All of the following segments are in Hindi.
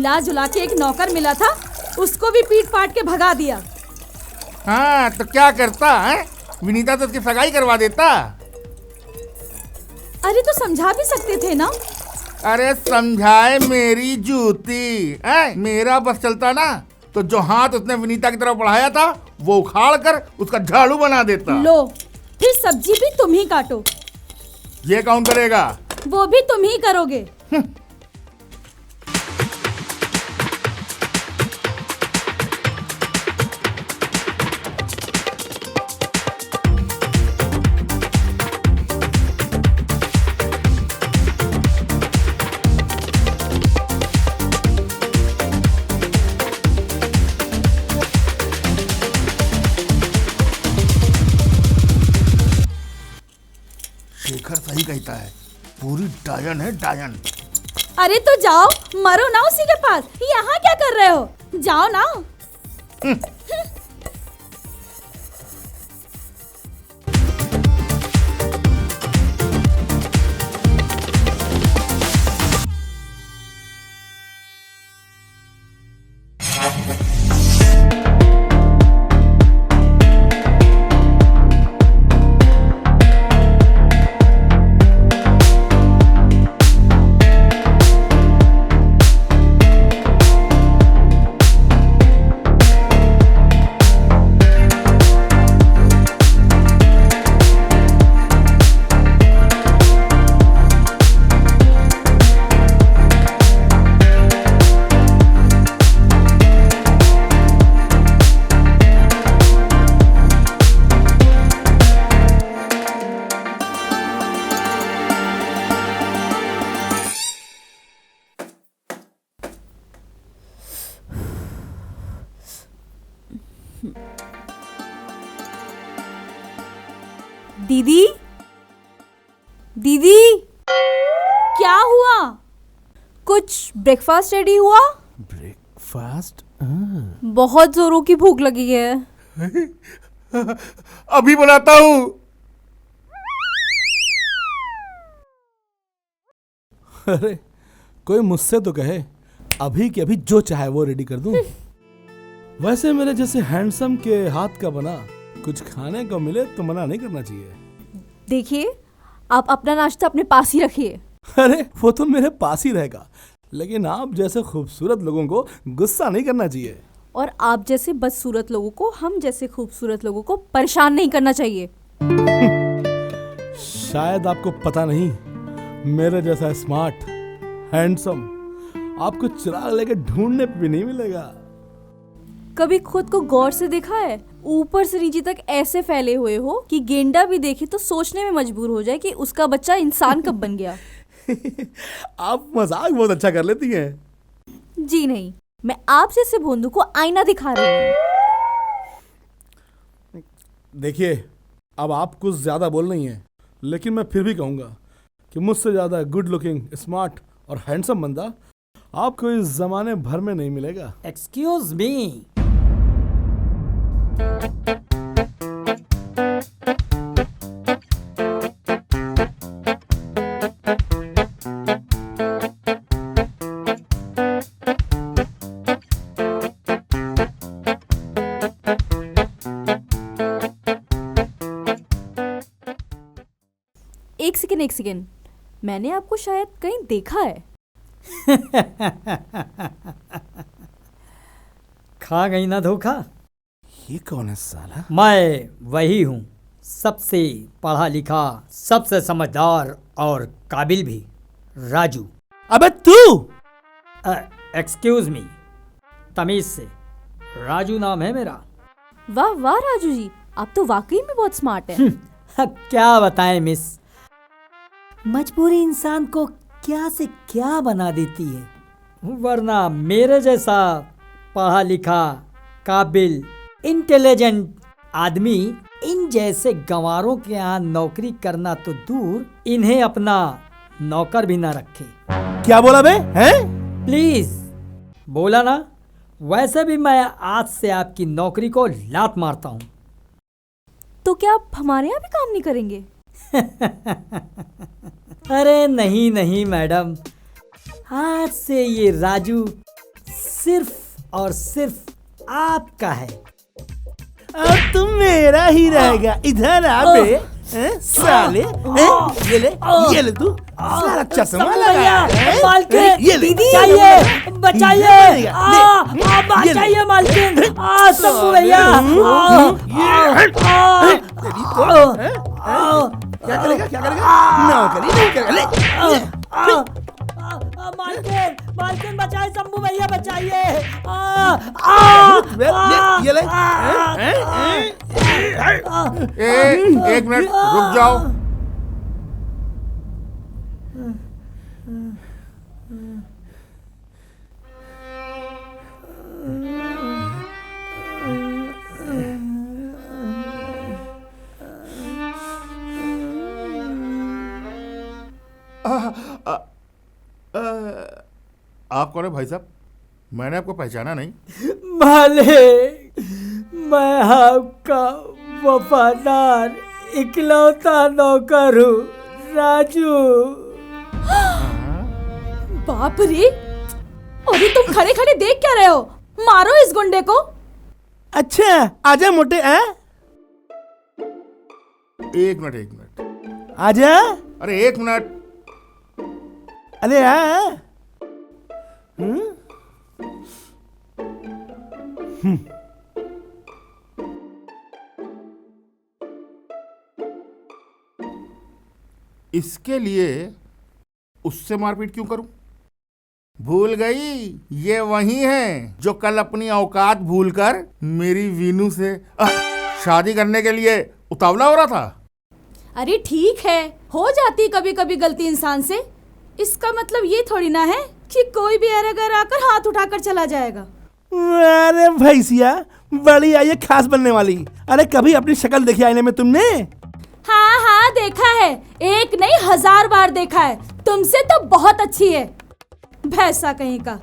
मिला जुला के एक नौकर मिला था, उसको भी पीट पाट के भगा दिया। हाँ तो क्या करता है, विनीता तो उसकी सगाई करवा देता। अरे तो समझा भी सकते थे ना। अरे समझाए मेरी जूती है, मेरा बस चलता ना तो जो हाथ उसने विनीता की तरफ बढ़ाया था वो उखाड़ कर उसका झाड़ू बना देता। लो, फिर सब्जी भी तुम ही काटो। ये कौन करेगा? वो भी तुम ही करोगे। शेखर सही कहता है, पूरी डायन है डायन। अरे तो जाओ, मरो ना उसी के पास। यहाँ क्या कर रहे हो? जाओ ना। दीदी, दीदी, क्या हुआ? कुछ ब्रेकफास्ट रेडी हुआ? ब्रेकफास्ट? बहुत जोरों की भूख लगी है। अभी बनाता हूँ। अरे कोई मुझसे तो कहे, अभी के अभी जो चाहे वो रेडी कर दूं। वैसे मेरे जैसे हैंडसम के हाथ का बना कुछ खाने को मिले तो मना नहीं करना चाहिए। देखिए, आप अपना नाश्ता अपने पास ही रखिए। अरे वो तो मेरे पास ही रहेगा, लेकिन आप जैसे खूबसूरत लोगों को गुस्सा नहीं करना चाहिए। और आप जैसे बदसूरत लोगों को हम जैसे खूबसूरत लोगों को परेशान नहीं करना चाहिए। शायद आपको पता नहीं, मेरे जैसा स्मार्ट हैंडसम आपको चिराग लेके ढूंढने भी नहीं मिलेगा। कभी खुद को गौर से देखा है? ऊपर से नीचे तक ऐसे फैले हुए हो कि गेंडा भी देखे तो सोचने में मजबूर हो जाए कि उसका बच्चा इंसान कब बन गया। आप मजाक बहुत अच्छा कर लेती हैं। जी नहीं, मैं आप जैसे भोंदू को आईना दिखा रही हूँ। देखिए, अब आप कुछ ज्यादा बोल रही हैं, लेकिन मैं फिर भी कहूंगा कि मुझसे ज्यादा गुड लुकिंग, स्मार्ट और हैंडसम बंदा आपको इस जमाने भर में नहीं मिलेगा। Excuse me. एक सेकेंड, मैंने आपको शायद कहीं देखा है। खा गई ना धोखा। ये कौन है साला? मैं वही हूँ, सबसे पढ़ा लिखा, सबसे समझदार और काबिल भी, राजू। अबे तू! एक्सक्यूज मी, तमीज से, राजू नाम है मेरा। वाह वाह राजू जी, आप तो वाकई में बहुत स्मार्ट हैं। क्या बताएं मिस, मजबूरी इंसान को क्या से क्या बना देती है, वरना मेरे जैसा पढ़ा लिखा, काबिल, इंटेलिजेंट आदमी इन जैसे गंवारों के यहाँ नौकरी करना तो दूर, इन्हें अपना नौकर भी ना रखे। क्या बोला बे? हैं? प्लीज, बोला ना। वैसे भी मैं आज से आपकी नौकरी को लात मारता हूँ। तो क्या आप हमारे यहाँ भी काम नहीं करेंगे? अरे नहीं नहीं मैडम, आज से ये राजू सिर्फ और सिर्फ आपका है। अब तुम मेरा ही रहेगा। इधर आ बे साले। ये ले तू सारा चश्मा लगाया है। मालकिन ये ले। दीदी चाहिए, बचाइए, बचाइए मालकिन, शंभू भैया। क्या करेगा क्या करेगा? नौकरी नहीं करेगा। ले मालकिन, मालकिन बचाइए, शंभू भैया बचाइए। ये ले। एक मिनट रुक जाओ। आप कौन है भाई साहब? मैंने आपको पहचाना नहीं। मालिक, मैं आपका वफादार इकलौता नौकर हूँ, राजू। बाप रे, अरे तुम खड़े खड़े देख क्या रहे हो? मारो इस गुंडे को। अच्छा आजा मोटे। एक मिनट आजा। अरे एक मिनट। अरे इसके लिए उससे मारपीट क्यों करूं? भूल गई, ये वही है जो कल अपनी औकात भूलकर मेरी वीनू से शादी करने के लिए उतावला हो रहा था। अरे ठीक है, हो जाती कभी कभी गलती इंसान से। इसका मतलब ये थोड़ी ना है कि कोई भी अगर आकर हाथ उठाकर चला जाएगा। अरे भैंसिया, बड़ी आई है खास बनने वाली। अरे कभी अपनी शक्ल देखी आईने में तुमने? हाँ हाँ देखा है, एक नहीं 1000 बार देखा है। तुमसे तो बहुत अच्छी है, भैंसा कहीं का।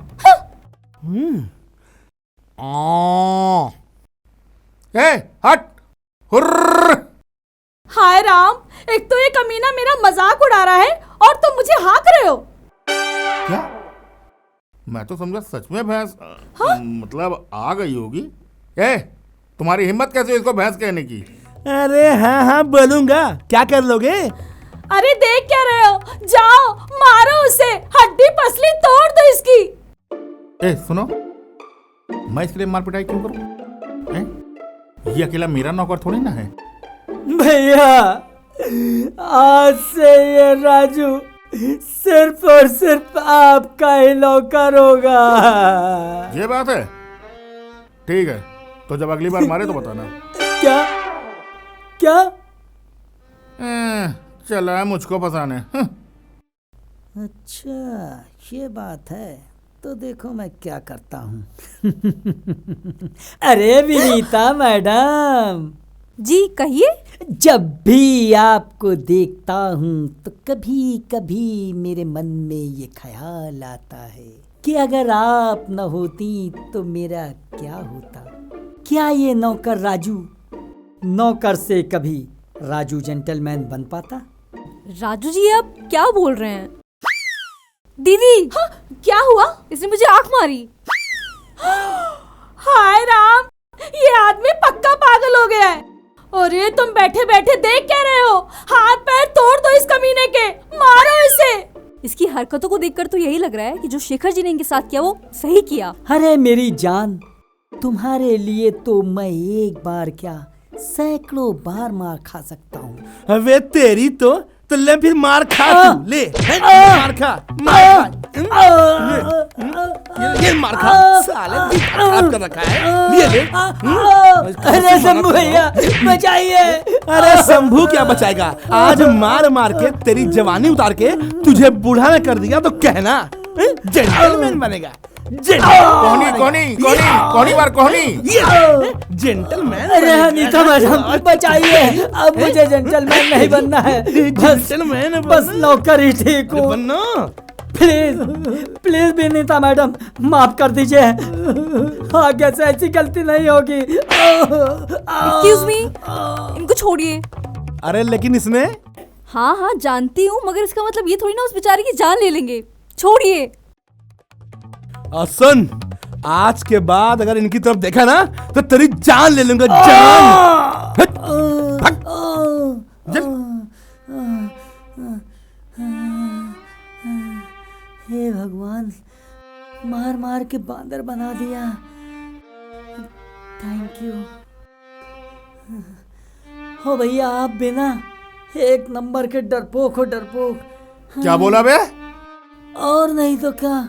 हट हुर्र। हाय राम, एक तो ये कमीना मेरा मजाक उड़ा रहा है और तुम मुझे हाँक रहे हो। क्या? मैं तो समझा सच में भैंस मतलब आ गई होगी। तुम्हारी हिम्मत कैसे इसको भैंस कहने की? अरे हाँ हाँ बोलूंगा, क्या कर लोगे? अरे देख क्या रहे हो? जाओ मारो उसे, हड्डी पसली तोड़ दो इसकी। सुनो, मैं इसके लिए मार पिटाई क्यों करूं? ये अकेला मेरा नौकर थोड़ी ना है। भैया, आज से ये राजू सिर्फ और सिर्फ आपका ही नौकर होगा। ये बात है? ठीक है, तो जब अगली बार मारे तो बताना। क्या क्या? चला है मुझको फंसाने। अच्छा ये बात है, तो देखो मैं क्या करता हूँ। अरे विनीता मैडम जी कहिए। जब भी आपको देखता हूँ तो कभी कभी मेरे मन में ये ख्याल आता है कि अगर आप न होती तो मेरा क्या होता। क्या ये नौकर राजू नौकर से कभी राजू जेंटलमैन बन पाता? राजू जी आप क्या बोल रहे हैं? दीदी हाँ, क्या हुआ? इसने मुझे आंख मारी। हाय राम, ये आदमी पक्का पागल हो गया है। अरे तुम बैठे बैठे देख क्या रहे हो? हाथ पैर तोड़ दो इस कमीने के, मारो इसे। इसकी हरकतों को देखकर तो यही लग रहा है कि जो शेखर जी ने इनके साथ किया वो सही किया। अरे मेरी जान, तुम्हारे लिए तो मैं एक बार क्या सैकड़ों बार मार खा सकता हूँ। अबे तेरी तो ले फिर मार खा तू। ले मार खा, ये मार खा। साले दिल खराब कर रखा है। ये ले। अरे शंभू भैया बचाइए। अरे शंभू क्या बचाएगा? आज मार मार के तेरी जवानी उतार के तुझे बूढ़ा न कर दिया तो कहना जेंटलमैन बनेगा। जेंटलमैन। अरे अनीता मैडम बचाइए, अब मुझे जेंटलमैन नहीं बनना है। जेंटलमैन बस नौकर ही ठीक हूँ। बनना। प्लीज प्लीज विनीता मैडम माफ कर दीजिए, आगे से ऐसी गलती नहीं होगी। एक्सक्यूज मी, इनको छोड़िए। अरे लेकिन इसने। हाँ हाँ जानती हूँ, मगर इसका मतलब ये थोड़ी ना उस बेचारे की जान ले लेंगे। छोड़िए। सुन, आज के बाद अगर इनकी तरफ देखा ना तो तेरी जान ले लूंगा, जान। हट, भाग। हे भगवान, मार मार के बांदर बना दिया। Thank you. हो भैया, आप बिना एक नंबर के डरपोक हो, डरपोक। क्या बोला बे? और नहीं तो क्या,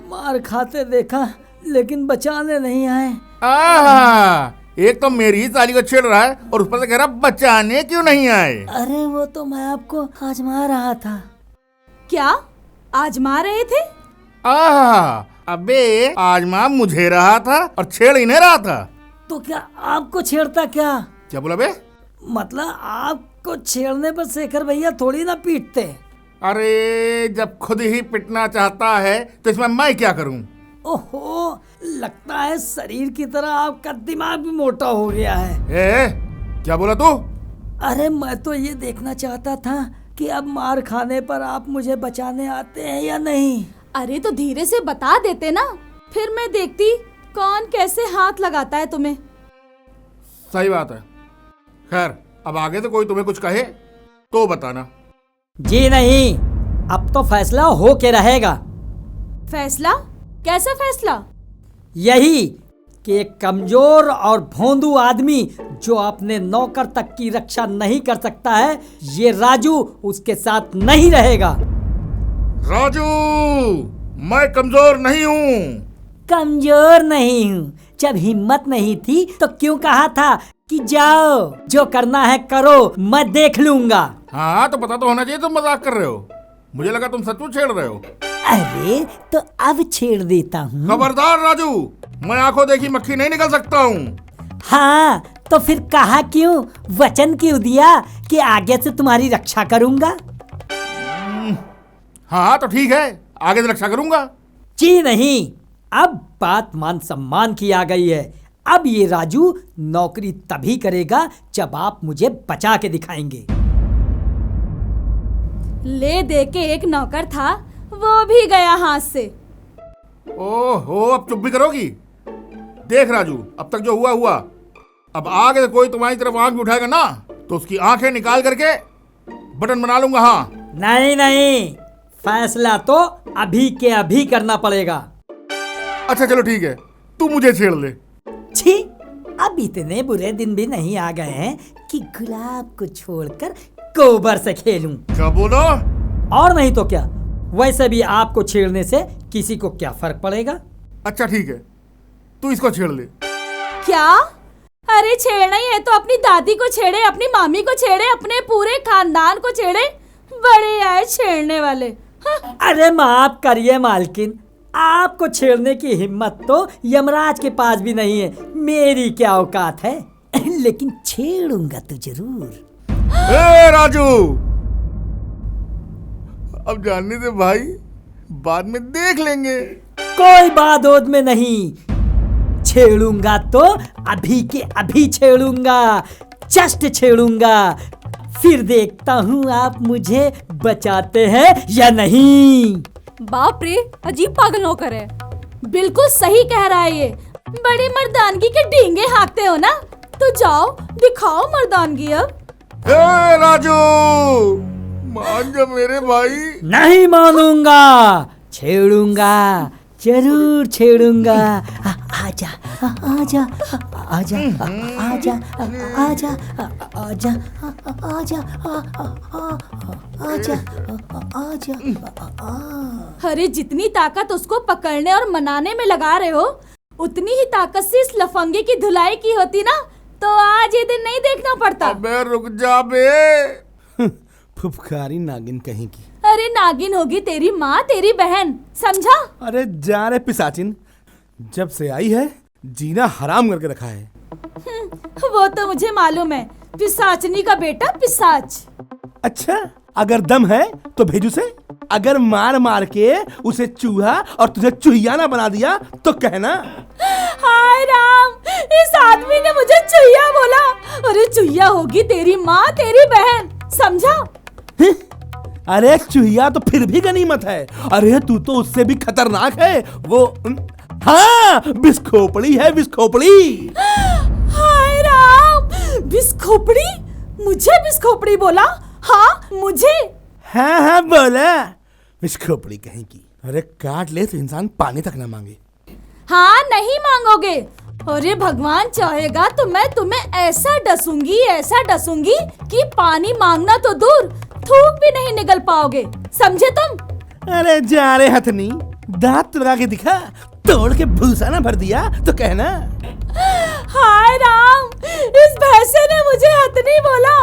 मार खाते देखा लेकिन बचाने नहीं आए। आहा, एक तो मेरी ही साली को छेड़ रहा है और ऊपर से कह रहा बचाने क्यों नहीं आए। अरे वो तो मैं आपको आजमा रहा था। क्या आजमा रहे थे? आहा, अबे आजमा मुझे रहा था और छेड़ इन्हें रहा था। तो क्या आपको छेड़ता क्या? क्या बोला बे? मतलब आपको छेड़ने पर शेखर भैया थोड़ी ना पीटते। अरे जब खुद ही पिटना चाहता है तो इसमें मैं क्या करूं? ओहो, लगता है शरीर की तरह आपका दिमाग भी मोटा हो गया है। ए, क्या बोला तू? अरे मैं तो ये देखना चाहता था कि अब मार खाने पर आप मुझे बचाने आते हैं या नहीं। अरे तो धीरे से बता देते ना, फिर मैं देखती कौन कैसे हाथ लगाता है तुम्हें। सही बात है। खैर, अब आगे से कोई तुम्हें कुछ कहे तो बताना। जी नहीं, अब तो फैसला हो के रहेगा। फैसला? कैसा फैसला? यही कि एक कमजोर और भोंदू आदमी जो अपने नौकर तक की रक्षा नहीं कर सकता है, ये राजू उसके साथ नहीं रहेगा। राजू, मैं कमजोर नहीं हूँ। कमजोर नहीं हूँ? जब हिम्मत नहीं थी तो क्यों कहा था कि जाओ, जो करना है करो, मैं देख लूंगा। हाँ, तो पता तो होना चाहिए तुम मजाक कर रहे हो। मुझे लगा तुम सचमुच छेड़ रहे हो। अरे तो अब छेड़ देता हूँ। खबरदार राजू, मैं आंखों देखी मक्खी नहीं निकल सकता हूँ। हाँ, तो फिर कहा क्यों, वचन क्यों दिया कि आगे से तुम्हारी रक्षा करूंगा? हाँ तो ठीक है, आगे से रक्षा करूंगा। जी नहीं, अब बात मान सम्मान की आ गई है। अब ये राजू नौकरी तभी करेगा जब आप मुझे बचा के दिखाएंगे। ले दे के एक नौकर था, वो भी गया हाथ से। ओहो, अब चुप भी करोगी? देख राजू, अब तक जो हुआ हुआ। अब आगे से कोई तुम्हारी तरफ आंख भी उठाएगा ना तो उसकी आंखें निकाल करके बटन बना लूंगा। हाँ नहीं नहीं, फैसला तो अभी के अभी करना पड़ेगा। अच्छा चलो ठीक है, तू मुझे छेड़ ले। छी, अब इतने बुरे दिन भी नहीं आ गए हैं कि गुलाब को छोड़कर गोबर से खेलूं। क्या बोला? और नहीं तो क्या, वैसे भी आपको छेड़ने से किसी को क्या फर्क पड़ेगा। अच्छा ठीक है, तू इसको छेड़ ले। क्या? अरे छेड़ना ही है तो अपनी दादी को छेड़े, अपनी मामी को छेड़े, अपने पूरे खानदान को छेड़े। बड़े आए छेड़ने वाले। हाँ। अरे माफ करिए मालकिन, आपको छेड़ने की हिम्मत तो यमराज के पास भी नहीं है। मेरी क्या औकात है, लेकिन छेड़ूंगा तो जरूर। ए राजू, अब जानने दे भाई, बाद में देख लेंगे। कोई बात ओद में नहीं, छेड़ूंगा तो अभी के अभी छेड़ूंगा, जस्ट छेड़ूंगा। फिर देखता हूँ आप मुझे बचाते हैं या नहीं। बाप रे, अजीब पागल नौकर है। बिल्कुल सही कह रहा है ये। बड़ी मर्दानगी के डींगे हाँकते हो ना, तो जाओ दिखाओ मर्दानगी अब। ए राजू, मान जा मेरे भाई। नहीं मानूंगा, छेड़ूंगा, जरूर छेड़ूंगा। आजा आजा आजा आजा आजा आजा आजा आजा आजा। अरे जितनी ताकत उसको पकड़ने और मनाने में लगा रहे हो, उतनी ही ताकत से इस लफंगे की धुलाई की होती ना तो आज ये दिन नहीं देखना पड़ता। अबे रुक जा बे। फुफकारी नागिन कहीं की। अरे नागिन होगी तेरी माँ, तेरी बहन, समझा? अरे जा रे पिशाचिन, जब से आई है जीना हराम करके रखा है। वो तो मुझे मालूम है, पिसाचनी का बेटा पिसाच। अच्छा, अगर दम है तो भेजू से। अगर मार मार के उसे चूहा और तुझे चूहिया बना दिया तो कहना। हाय राम, इस आदमी ने मुझे चुहिया बोला। अरे चुहिया होगी तेरी माँ, तेरी बहन, समझा? अरे चूहिया तो फिर भी गनीमत है। अरे तू तो उससे भी खतरनाक है। वो हाँ, बिस्खोपड़ी है, बिस्खोपड़ी। हाय राम, बिस्खोपड़ी? मुझे बिस्खोपड़ी बोला? हाँ मुझे? हाँ हाँ बोला, बिस्खोपड़ी कहीं की। अरे काट ले तो इंसान पानी तक ना मांगे। हाँ नहीं मांगोगे? अरे भगवान चाहेगा तो मैं तुम्हें ऐसा डसूंगी कि पानी मांगना तो दूर, थूक भी नहीं निगल पाओगे, समझे तुम? अरे जा रे हथनी, दांत लगा के दिखा, तोड़ के भूसा ना भर दिया तो कहना। हाय राम, इस भैंसे ने मुझे हथनी बोला।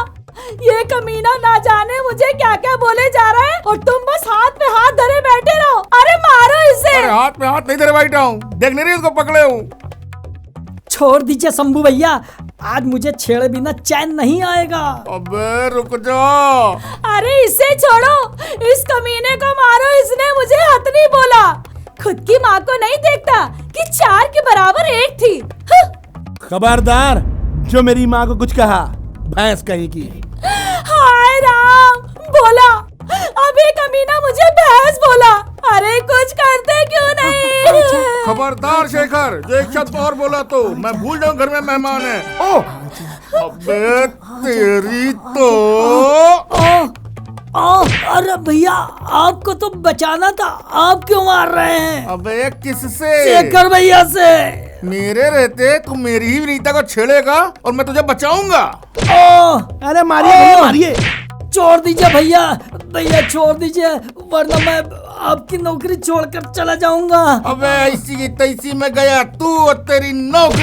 ये कमीना ना जाने मुझे क्या क्या बोले जा रहा है और तुम बस हाथ में हाथ धरे बैठे रहो। अरे मारो इसे। अरे हाथ में हाथ नहीं धरे बैठा हूँ, देख नहीं रही उसको पकड़े हूँ। छोड़ दीजिए शंभू भैया, आज मुझे छेड़े बिना चैन नहीं आएगा। अबे रुक जाओ। अरे इसे छोड़ो, इस कमीने को मारो, इसने मुझे हथनी बोला। खुद की माँ को नहीं देखता कि 4 के बराबर 1 थी। खबरदार, जो मेरी माँ को कुछ कहा, भैंस कहीं की। हाय राम, बोला, अभी कमीना मुझे भैंस बोला। अरे कुछ करते क्यों नहीं? खबरदार शेखर, जो एक शब्द और बोला तो मैं भूल जाऊं घर में मेहमान है। ओह, अबे तेरी तो। अरे भैया, आपको तो बचाना था, आप क्यों मार रहे हैं? अबे किससे? शेखर भैया से। मेरे रहते तू मेरी ही विनीता को छेड़ेगा और मैं तुझे बचाऊंगा। अरे मारिए भैया, मारिए। छोड़ दीजिए भैया, भैया छोड़ दीजिए, वरना मैं आपकी नौकरी छोड़कर चला जाऊंगा। अबे ऐसी की तैसी में गया तू और तेरी नौकरी।